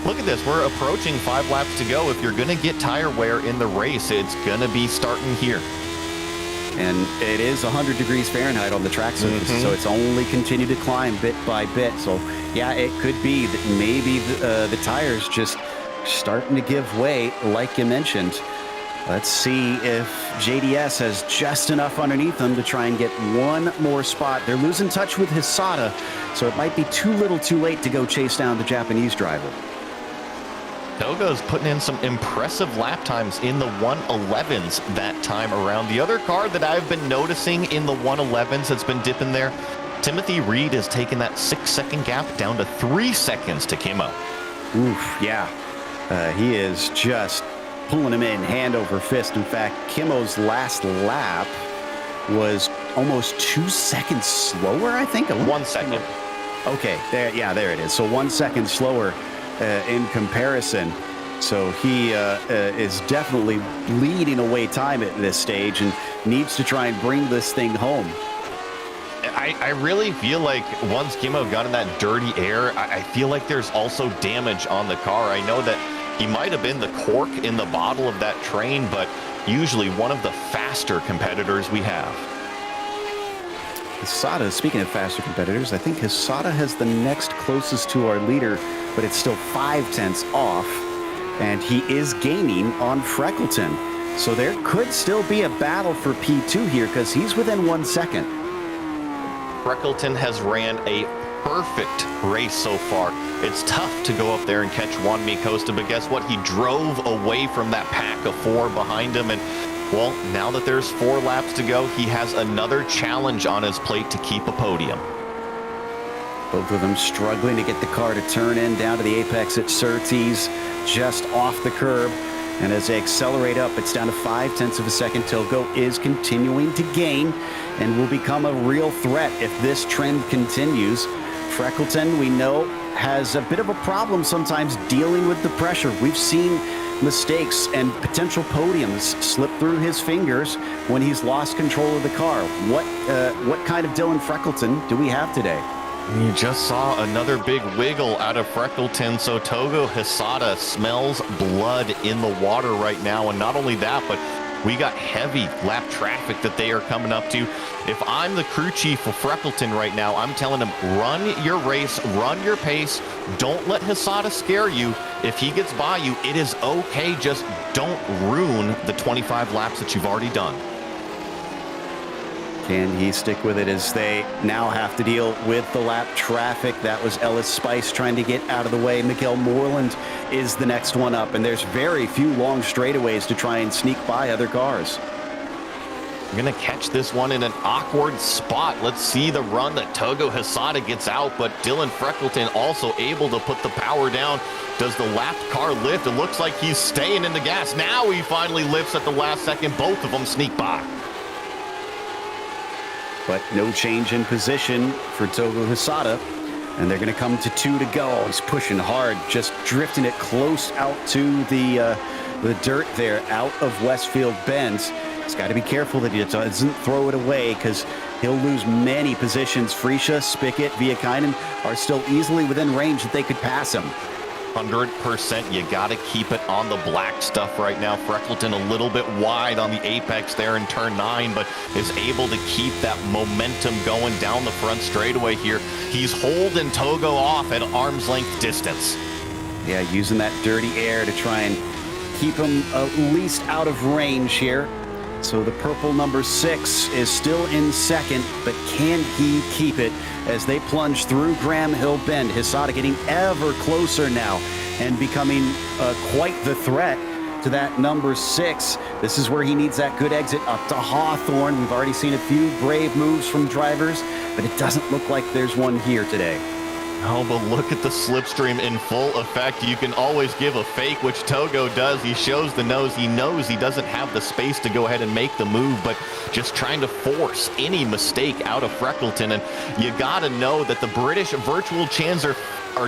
look at this. We're approaching 5 laps to go. If you're going to get tire wear in the race, it's going to be starting here. And it is 100 degrees Fahrenheit on the track surface, so it's only continued to climb bit by bit. So, yeah, it could be that maybe the tires just starting to give way, like you mentioned. Let's see if JDS has just enough underneath them to try and get one more spot. They're losing touch with Hisada, so it might be too little too late to go chase down the Japanese driver. Togo's putting in some impressive lap times in the 111s that time around. The other car that I've been noticing in the 111s that's been dipping there, Timothy Reed has taken that 6-second gap down to 3 seconds to Kimmo. Oof, yeah. He is just pulling him in hand over fist. In fact, Kimmo's last lap was almost 2 seconds slower, I think. 1 second. Okay, there it is. So 1 second slower in comparison. So he is definitely bleeding away time at this stage and needs to try and bring this thing home. I really feel like once Kimmo got in that dirty air, I feel like there's also damage on the car. I know that he might have been the cork in the bottle of that train, but usually one of the faster competitors we have. Hisada, speaking of faster competitors, I think Hisada has the next closest to our leader, but it's still 0.5 off, and he is gaining on Freckleton. So there could still be a battle for P2 here because he's within 1 second. Freckleton has ran a perfect race so far. It's tough to go up there and catch Juan Costa, but guess what? He drove away from that pack of 4 behind him, and well, now that there's 4 laps to go, he has another challenge on his plate to keep a podium. Both of them struggling to get the car to turn in down to the apex at Surtees, just off the curb. And as they accelerate up, it's down to 0.5 of a second. Togo is continuing to gain and will become a real threat if this trend continues. Freckleton, we know, has a bit of a problem sometimes dealing with the pressure. We've seen mistakes and potential podiums slip through his fingers when he's lost control of the car. What kind of Dylan Freckleton do we have today? You just saw another big wiggle out of Freckleton, so Togo Hisada smells blood in the water right now. And not only that, but we got heavy lap traffic that they are coming up to. If I'm the crew chief for Freckleton right now, I'm telling him, run your race, run your pace. Don't let Hisada scare you. If he gets by you, it is okay. Just don't ruin the 25 laps that you've already done. Can he stick with it as they now have to deal with the lap traffic? That was Ellis Spice trying to get out of the way. Miguel Moreland is the next one up, and there's very few long straightaways to try and sneak by other cars. We're going to catch this one in an awkward spot. Let's see the run that Togo Hisada gets out, but Dylan Freckleton also able to put the power down. Does the lapped car lift? It looks like he's staying in the gas. Now he finally lifts at the last second. Both of them sneak by. But no change in position for Togo Hisada. And they're going to come to 2 to go. He's pushing hard, just drifting it close out to the dirt there, out of Westfield Bend. He's got to be careful that he doesn't throw it away because he'll lose many positions. Freesia, Spickett, Viakainen are still easily within range that they could pass him. 100%. You got to keep it on the black stuff right now. Freckleton a little bit wide on the apex there in turn 9, but is able to keep that momentum going down the front straightaway here. He's holding Togo off at arm's length distance. Yeah, using that dirty air to try and keep him at least out of range here. So the purple number 6 is still in second, but can he keep it as they plunge through Graham Hill Bend? Hisada getting ever closer now. and becoming quite the threat to that number 6. This is where he needs that good exit up to Hawthorne. We've already seen a few brave moves from drivers, but it doesn't look like there's one here today. Oh, but look at the slipstream in full effect. You can always give a fake, which Togo does. He shows the nose. He knows he doesn't have the space to go ahead and make the move, but just trying to force any mistake out of Freckleton. And you got to know that the British virtual chans are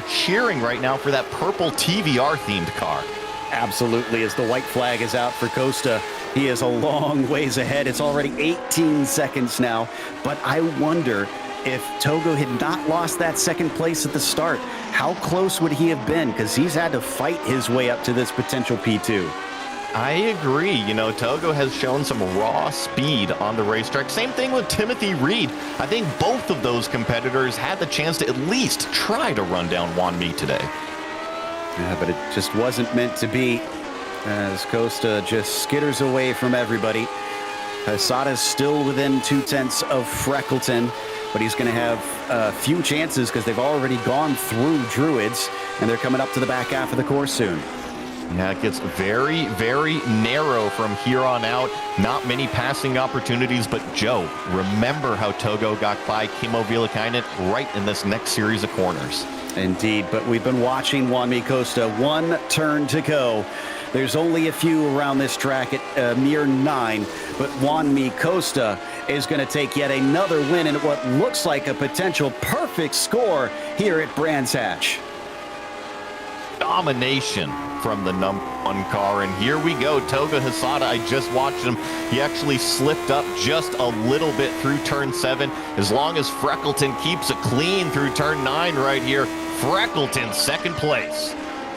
cheering right now for that purple TVR-themed car. Absolutely, as the white flag is out for Costa. He is a long ways ahead. It's already 18 seconds now, but I wonder if Togo had not lost that second place at the start, how close would he have been? Because he's had to fight his way up to this potential P2. I agree. You know, Togo has shown some raw speed on the racetrack. Same thing with Timothy Reed. I think both of those competitors had the chance to at least try to run down Juan Mi today. Yeah, but it just wasn't meant to be, as Costa just skitters away from everybody. Hysada's still within 0.2 of Freckleton, but he's going to have a few chances because they've already gone through Druids, and they're coming up to the back half of the course soon. Yeah, it gets very, very narrow from here on out. Not many passing opportunities, but Joe, remember how Togo got by Kimmo Villaikainen right in this next series of corners. Indeed, but we've been watching Juan Mi Costa. One turn to go. There's only a few around this track at mere 9, but Juan Mi Costa is going to take yet another win in what looks like a potential perfect score here at Brands Hatch. Domination from the number 1 car, and here we go. Togo Hysada, I just watched him. He actually slipped up just a little bit through turn 7. As long as Freckleton keeps it clean through turn 9 right here, Freckleton second place.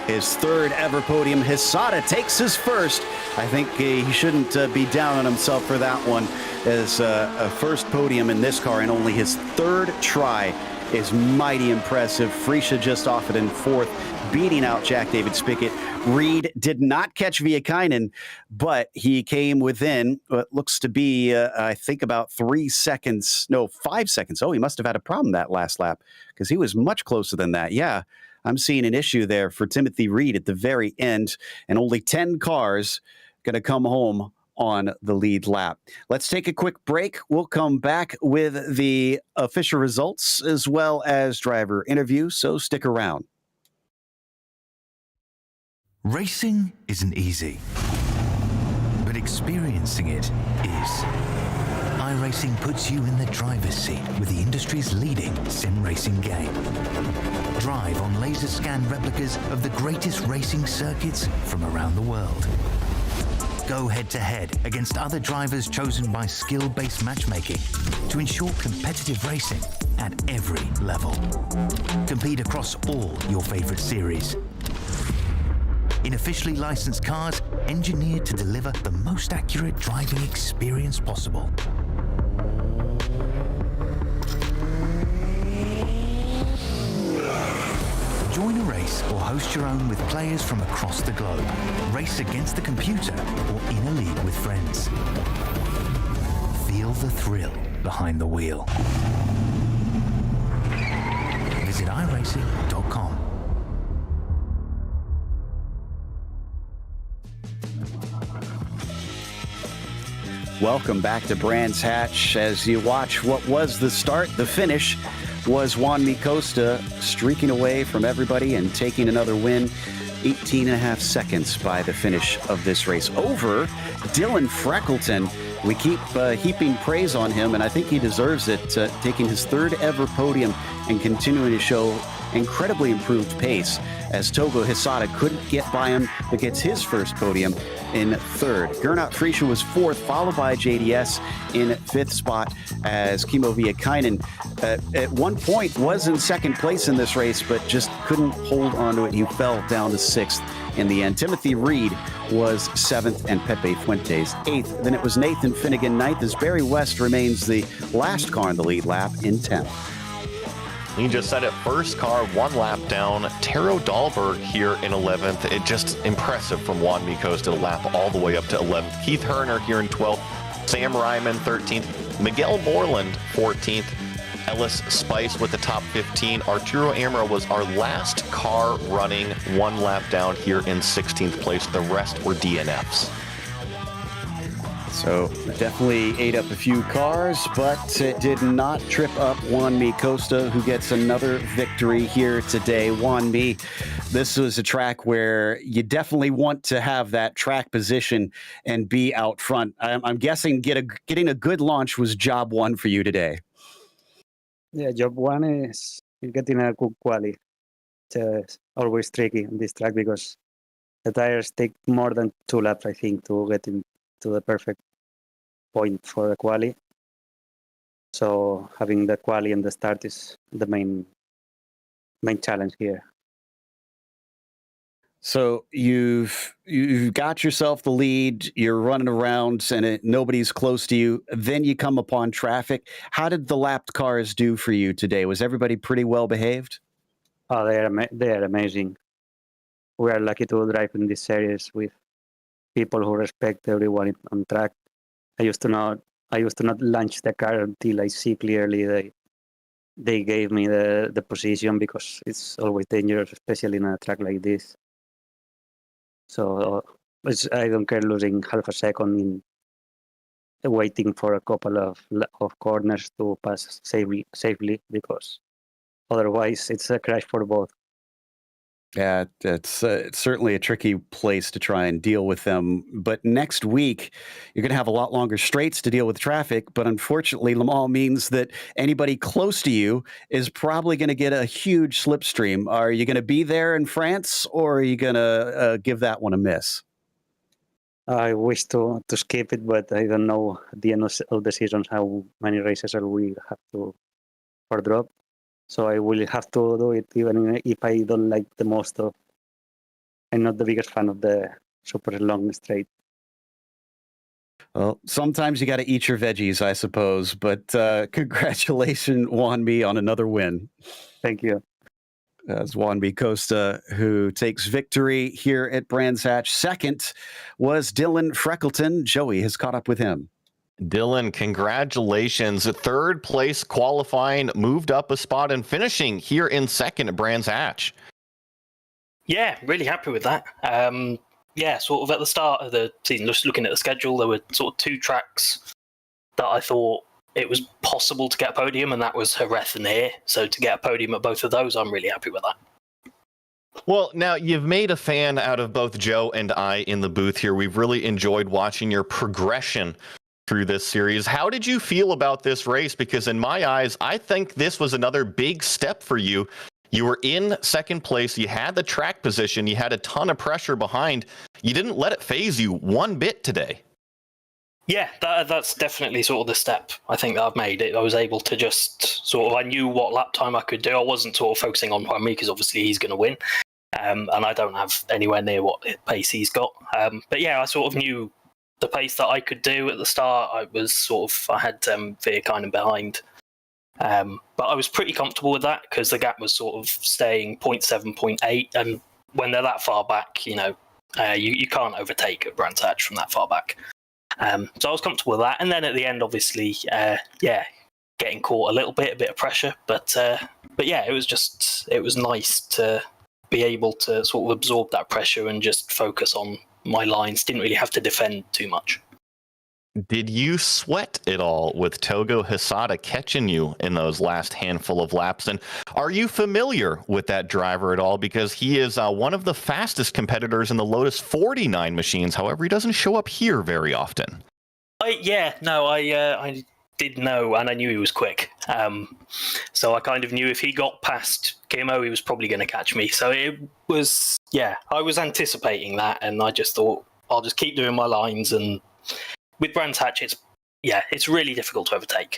His third ever podium. Hysada takes his first. I think he shouldn't be down on himself for that one, as a first podium in this car and only his third try is mighty impressive. Frisha just off it in 4th, beating out Jack David Spickett. Reed did not catch Villaikainen, but he came within what looks to be, I think, about 5 seconds. Oh, he must have had a problem that last lap because he was much closer than that. Yeah, I'm seeing an issue there for Timothy Reed at the very end, and only 10 cars going to come home on the lead lap. Let's take a quick break. We'll come back with the official results as well as driver interviews, so stick around. Racing isn't easy, but experiencing it is. iRacing puts you in the driver's seat with the industry's leading sim racing game. Drive on laser scan replicas of the greatest racing circuits from around the world. Go head-to-head against other drivers chosen by skill-based matchmaking to ensure competitive racing at every level. Compete across all your favorite series. In officially licensed cars, engineered to deliver the most accurate driving experience possible. Join a race or host your own with players from across the globe. Race against the computer or in a league with friends. Feel the thrill behind the wheel. Visit iRacing.com. Welcome back to Brands Hatch. As you watch what was the start, the finish was Juan Mi Costa streaking away from everybody and taking another win. 18.5 seconds by the finish of this race over Dylan Freckleton. We keep heaping praise on him, and I think he deserves it, taking his third ever podium and continuing to show incredibly improved pace, as Togo Hysada couldn't get by him, but gets his first podium in 3rd. Gernot Frisha was 4th, followed by JDS in 5th spot, as Kimmo Villaikainen at one point was in 2nd place in this race, but just couldn't hold on to it. He fell down to 6th in the end. Timothy Reed was 7th, and Pepe Fuentes 8th. Then it was Nathan Finnegan 9th, as Barry West remains the last car in the lead lap in 10th. He just said it, first car, 1 lap down. Taro Dahlberg here in 11th. It just impressive from Juan Mi Costa to lap all the way up to 11th. Keith Herner here in 12th. Sam Ryman 13th. Miguel Moreland 14th. Ellis Spice with the top 15. Arturo Amaro was our last car running, one lap down here in 16th place. The rest were DNFs. So definitely ate up a few cars, but it did not trip up Juan Mi Costa, who gets another victory here today. Juan Mi, this was a track where you definitely want to have that track position and be out front. I'm guessing getting a good launch was job one for you today. Yeah, job one is getting a good quali. It's always tricky on this track because the tires take more than 2 laps, I think, to get into the perfect point for the quali. So having the quali and the start is the main challenge here. So you've got yourself the lead, you're running around and nobody's close to you. Then you come upon traffic. How did the lapped cars do for you today? Was everybody pretty well behaved? Oh, they are amazing. We are lucky to drive in this series with people who respect everyone on track. I used to not launch the car until I see clearly they gave me the position, because it's always dangerous, especially in a track like this. So I don't care losing half a second in waiting for a couple of corners to pass safely, because otherwise it's a crash for both. Yeah, it's certainly a tricky place to try and deal with them. But next week, you're going to have a lot longer straights to deal with traffic. But unfortunately, Le Mans means that anybody close to you is probably going to get a huge slipstream. Are you going to be there in France, or are you going to give that one a miss? I wish to skip it, but I don't know at the end of the season how many races we have to for drop. So I will have to do it, even if I don't like the most of. I'm not the biggest fan of the super long straight. Well, sometimes you got to eat your veggies, I suppose. But congratulations, Juan Mi, on another win. Thank you. As Juan Mi Costa, who takes victory here at Brands Hatch. Second was Dylan Freckleton. Joey has caught up with him. Dylan, congratulations. Third place qualifying, moved up a spot and finishing here in second at Brands Hatch. Yeah, really happy with that. Sort of at the start of the season, just looking at the schedule, there were sort of 2 tracks that I thought it was possible to get a podium, and that was Jerez and here. So to get a podium at both of those, I'm really happy with that. Well, now you've made a fan out of both Joe and I in the booth here. We've really enjoyed watching your progression through this series. How did you feel about this race? Because in my eyes, I think this was another big step for you. You were in second place. You had the track position. You had a ton of pressure behind. You didn't let it phase you one bit today. Yeah, that's definitely sort of the step I think that I've made. I was able to just I knew what lap time I could do. I wasn't sort of focusing on Juan Mi, because obviously he's going to win. And I don't have anywhere near what pace he's got. But yeah, I sort of knew the pace that I could do at the start. I had Veer kind of behind. But I was pretty comfortable with that, because the gap was sort of staying 0.7, 0.8. And when they're that far back, you can't overtake at Brands Hatch from that far back. So I was comfortable with that. And then at the end, obviously, getting caught a bit of pressure. But yeah, it was nice to be able to sort of absorb that pressure and just focus on my lines. Didn't really have to defend too much. Did you sweat it all with Togo Hisada catching you in those last handful of laps? And are you familiar with that driver at all? Because he is one of the fastest competitors in the Lotus 49 machines. However, he doesn't show up here very often. I did know, and I knew he was quick. So I kind of knew if he got past Guillermo, he was probably going to catch me. So it was, I was anticipating that, and I just thought I'll just keep doing my lines. And with Brands Hatch, it's really difficult to overtake.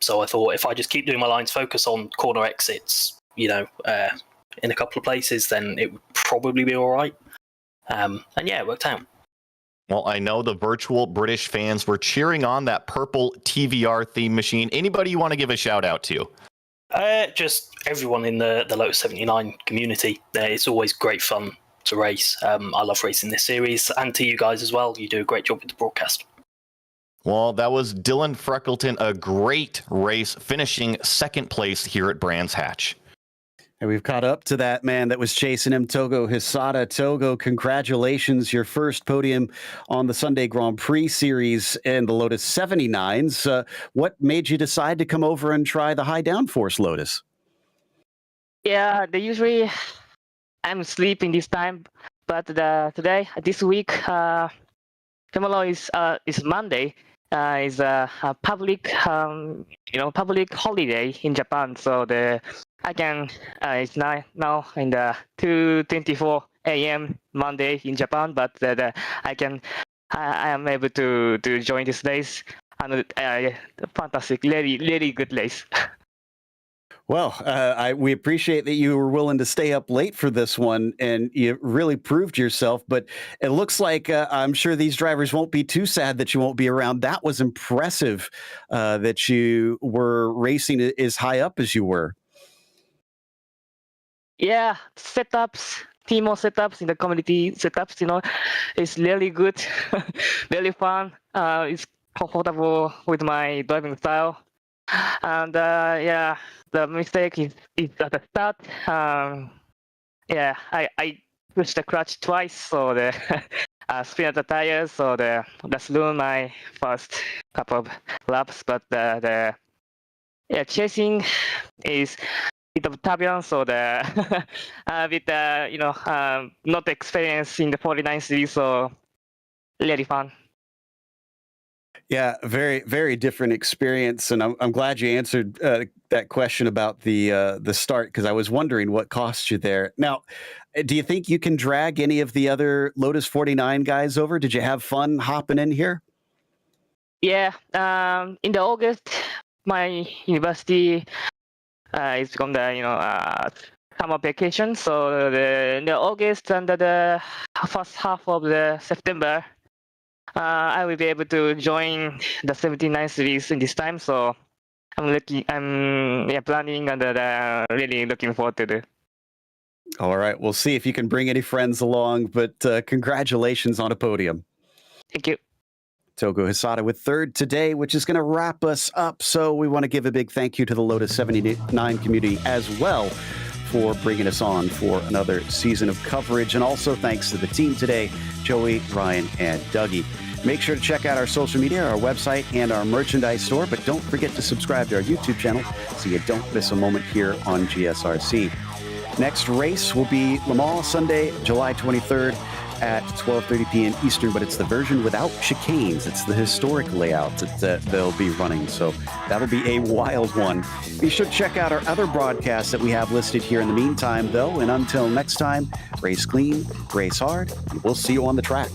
So I thought if I just keep doing my lines, focus on corner exits, in a couple of places, then it would probably be all right. And yeah, it worked out. Well, I know the virtual British fans were cheering on that purple TVR theme machine. Anybody you want to give a shout out to? Just everyone in the Lotus 79 community. It's always great fun to race. I love racing this series, and to you guys as well. You do a great job with the broadcast. Well, that was Dylan Freckleton, a great race, finishing second place here at Brands Hatch. And we've caught up to that man that was chasing him, Togo Hisada. Togo, congratulations, your first podium on the Sunday Grand Prix series in the Lotus 79s. What made you decide to come over and try the high downforce Lotus? Yeah, they usually I'm sleeping this time, but this week, tomorrow is Monday. Is a public public holiday in Japan, so I can it's now in the 2:24 a.m. Monday in Japan, but I am able to join this race, and fantastic, really good race. Well, we appreciate that you were willing to stay up late for this one, and you really proved yourself. But it looks like I'm sure these drivers won't be too sad that you won't be around. That was impressive that you were racing as high up as you were. Yeah, Timo setups in the community setups, it's really good, really fun. It's comfortable with my driving style. And the mistake is at the start. I pushed the clutch twice, so the spin at the tires, so that's ruined my first couple of laps. But the chasing is a bit of turbulence, so a bit not experienced in the 49 series, so really fun. Yeah, very, very different experience, and I'm glad you answered that question about the start, because I was wondering what cost you there. Now, do you think you can drag any of the other Lotus 49 guys over? Did you have fun hopping in here? Yeah, in the August, my university is on the summer vacation, so in the August and the first half of the September. I will be able to join the 79 series in this time, so I'm planning and really looking forward to it. All right, we'll see if you can bring any friends along, but congratulations on a podium. Thank you. Togo Hisada with third today, which is going to wrap us up. So we want to give a big thank you to the Lotus 79 community as well for bringing us on for another season of coverage. And also thanks to the team today, Joey, Ryan, and Dougie. Make sure to check out our social media, our website, and our merchandise store. But don't forget to subscribe to our YouTube channel so you don't miss a moment here on GSRC. Next race will be Le Mans Sunday, July 23rd at 12:30 p.m. Eastern, but it's the version without chicanes. It's the historic layout that they'll be running, so that'll be a wild one. Be sure to check out our other broadcasts that we have listed here in the meantime, though, and until next time, race clean, race hard, and we'll see you on the track.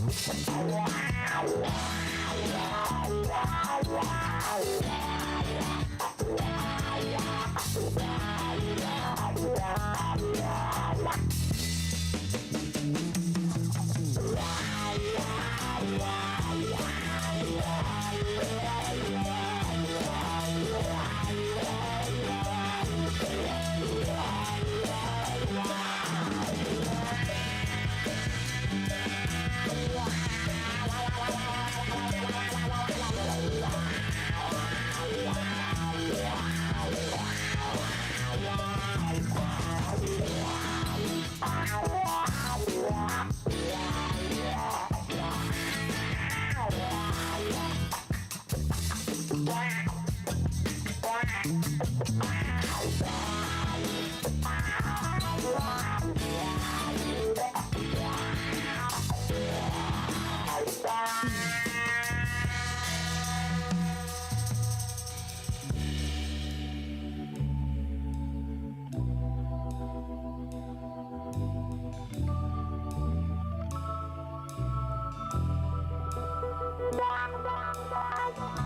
Bye.